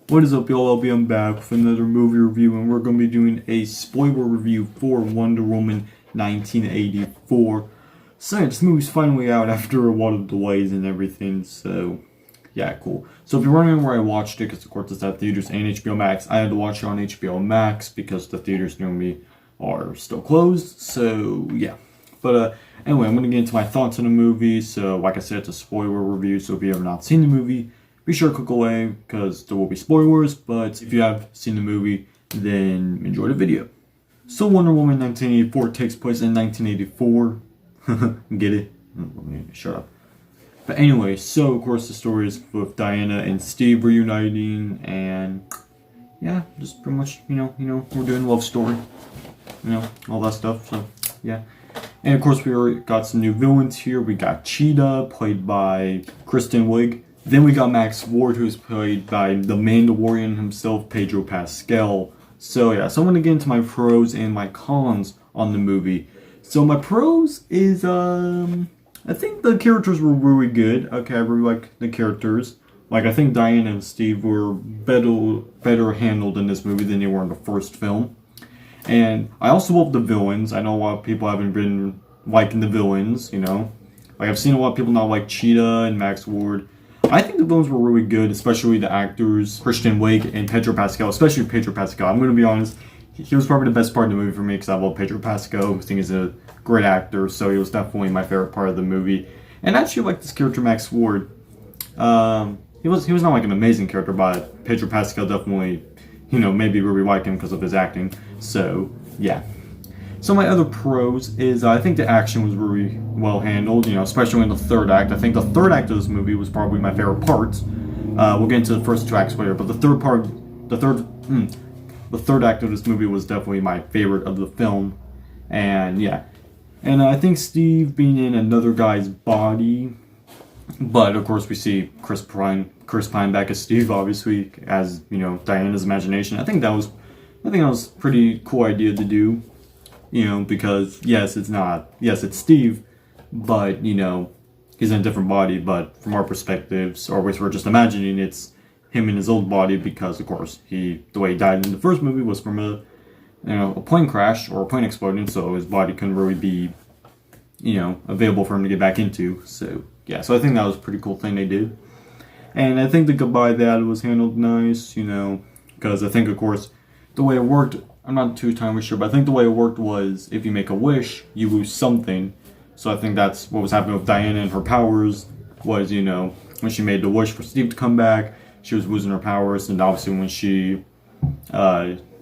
What is up, y'all? I'm back with another movie review, and we're going to be doing a spoiler review for Wonder Woman 1984. So, this movie's finally out after a lot of delays and everything, so yeah, cool. So, if you're wondering where I watched it, because of course it's at theaters and HBO Max, I had to watch it on HBO Max because the theaters near me are still closed, so yeah. But anyway, I'm going to get into my thoughts on the movie. So, like I said, it's a spoiler review, so if you have not seen the movie, be sure to click away because there will be spoilers, but if you have seen the movie, then enjoy the video. So Wonder Woman 1984 takes place in 1984. Get it? Shut up. But anyway, so of course the story is with Diana and Steve reuniting, and yeah, just pretty much, you know, we're doing a love story. All that stuff, so yeah. And of course we already got some new villains here. We got Cheetah, played by Kristen Wiig. Then we got Max Ward, who's played by the Mandalorian himself, Pedro Pascal. So yeah, so I'm going to get into my pros and my cons on the movie. So my pros is, I think the characters were really good. Okay, I really like the characters. Like, I think Diana and Steve were better handled in this movie than they were in the first film. And I also love the villains. I know a lot of people haven't been liking the villains, you know. Like, I've seen a lot of people not like Cheetah and Max Ward. I think the villains were really good, especially the actors, Kristen Wiig and Pedro Pascal, especially Pedro Pascal. I'm going to be honest, he was probably the best part of the movie for me because I love Pedro Pascal. I think he's a great actor, so he was definitely my favorite part of the movie. And I actually like this character, Max Ward. He was not like an amazing character, but Pedro Pascal definitely, you know, maybe really like him because of his acting. So, yeah. So my other pros is I think the action was really well handled, you know, especially in the third act. I think the third act of this movie was probably my favorite part. We'll get into the first two acts later, but the third act of this movie was definitely my favorite of the film. And yeah, and I think Steve being in another guy's body, but of course we see Chris Pine back as Steve, obviously, as, you know, Diana's imagination. I think that was a pretty cool idea to do. You know, because yes, it's Steve, but, you know, he's in a different body, but from our perspectives, or which we're just imagining, it's him in his old body because, of course, the way he died in the first movie was from a plane crash or a plane exploding, so his body couldn't really be, you know, available for him to get back into. So, yeah, so I think that was a pretty cool thing they did. And I think the goodbye that was handled nice, you know, because I think, of course, the way it worked, I'm not too entirely sure, but I think the way it worked was if you make a wish, you lose something. So I think that's what was happening with Diana and her powers was, you know, when she made the wish for Steve to come back, she was losing her powers, and obviously when she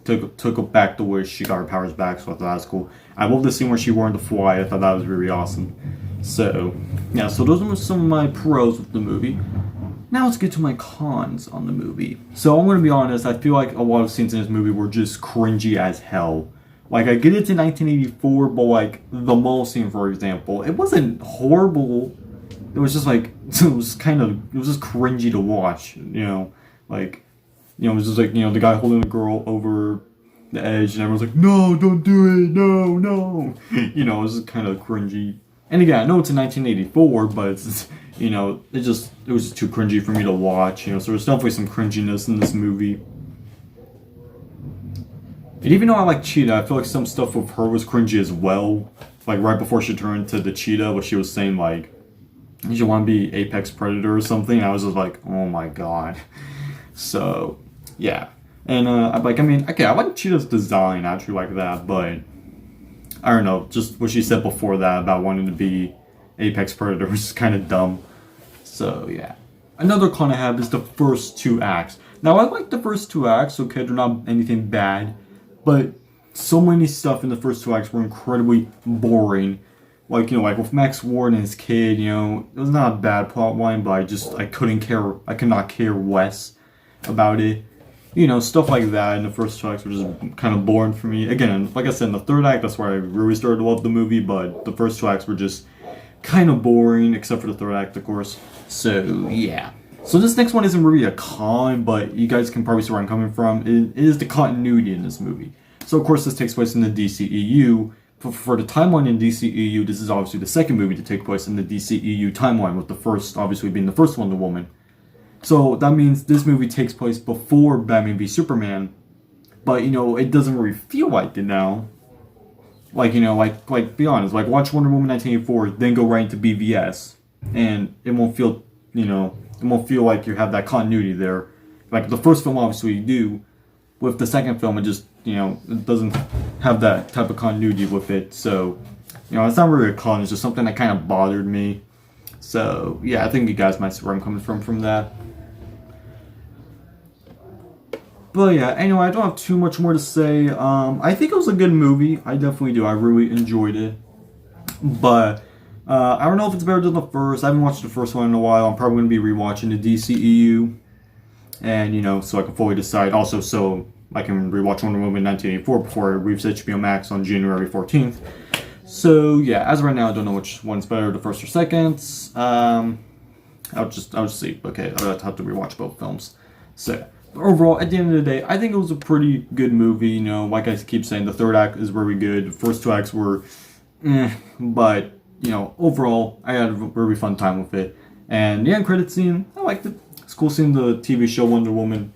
took back the wish, she got her powers back, so I thought that was cool. I love the scene where she learned to fly. I thought that was really awesome. So, yeah, so those are some of my pros with the movie. Now let's get to my cons on the movie. So I'm going to be honest, I feel like a lot of scenes in this movie were just cringy as hell. Like, I get it to 1984, but like, the mall scene, for example, it wasn't horrible. It was just like, it was just cringy to watch, you know? Like, you know, it was just like, you know, the guy holding the girl over the edge, and everyone's like, no, don't do it, no. You know, it was just kind of cringy. And again, I know it's in 1984, but it's just, you know, it was just too cringy for me to watch, you know, so there's definitely some cringiness in this movie. And even though I like Cheetah, I feel like some stuff with her was cringy as well. Like, right before she turned into the Cheetah, where she was saying, like, you want to be Apex Predator or something, I was just like, oh my god. So, yeah. And, I like Cheetah's design, I actually like that, but I don't know, just what she said before that about wanting to be Apex Predator was just kind of dumb. So, yeah. Another con I have is the first two acts. Now, I like the first two acts, okay, they're not anything bad, but so many stuff in the first two acts were incredibly boring. Like, you know, like with Max Ward and his kid, you know, it was not a bad plot line, but I could not care less about it. You know, stuff like that in the first two acts were just kind of boring for me. Again, like I said, in the third act, that's where I really started to love the movie, but the first two acts were just kind of boring, except for the third act, of course. So, yeah. So this next one isn't really a con, but you guys can probably see where I'm coming from. It is the continuity in this movie. So, of course, this takes place in the DCEU. For the timeline in DCEU, this is obviously the second movie to take place in the DCEU timeline, with the first, obviously, being the first Wonder Woman. So that means this movie takes place before Batman v Superman, but it doesn't really feel like it now. Like be honest, like watch Wonder Woman 1984, then go right into BVS, and it won't feel like you have that continuity there. Like the first film, obviously you do. With the second film, it just it doesn't have that type of continuity with it. So it's not really a con. It's just something that kind of bothered me. So yeah, I think you guys might see where I'm coming from that. But yeah, anyway, I don't have too much more to say. I think it was a good movie. I definitely do. I really enjoyed it. But I don't know if it's better than the first. I haven't watched the first one in a while. I'm probably going to be rewatching the DCEU. And, so I can fully decide. Also, so I can rewatch Wonder Woman 1984 before it leaves HBO Max on January 14th. So, yeah, as of right now, I don't know which one's better, the first or second. I'll just see. Okay, I'll have to rewatch both films. So, overall, at the end of the day, I think it was a pretty good movie. Like I keep saying, the third act is very good. The first two acts were but, overall, I had a very fun time with it. And the end credit scene, I liked it. It's cool seeing the TV show Wonder Woman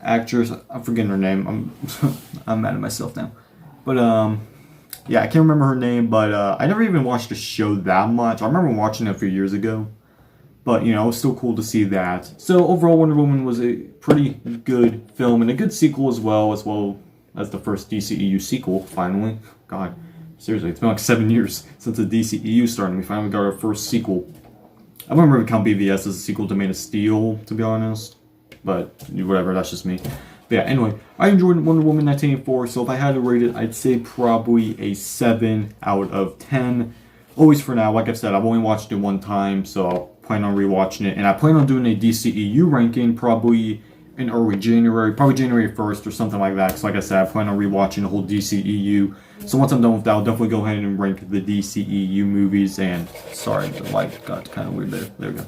actress. I'm forgetting her name. I'm mad at myself now. But, yeah, I can't remember her name, but I never even watched the show that much. I remember watching it a few years ago. But, it was still cool to see that. So, overall, Wonder Woman was a pretty good film and a good sequel as well as the first DCEU sequel, finally. God, seriously, it's been like 7 years since the DCEU started. We finally got our first sequel. I wouldn't really count BVS as a sequel to Man of Steel, to be honest. But, whatever, that's just me. But yeah, anyway, I enjoyed Wonder Woman 1984, so if I had to rate it, I'd say probably a 7 out of 10. Always for now, like I said, I've only watched it one time, so I'll plan on rewatching it. And I plan on doing a DCEU ranking probably in early January, probably January 1st or something like that. Because like I said, I plan on rewatching the whole DCEU. So once I'm done with that, I'll definitely go ahead and rank the DCEU movies. And sorry, the light got kind of weird there. There we go.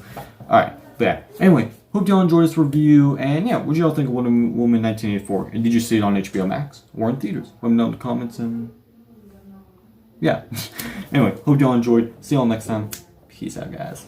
Alright, but yeah. Anyway, hope y'all enjoyed this review. And yeah, what did y'all think of Wonder Woman 1984? And did you see it on HBO Max or in theaters? Let me know in the comments and yeah. Anyway, hope y'all enjoyed. See y'all next time. Peace out, guys.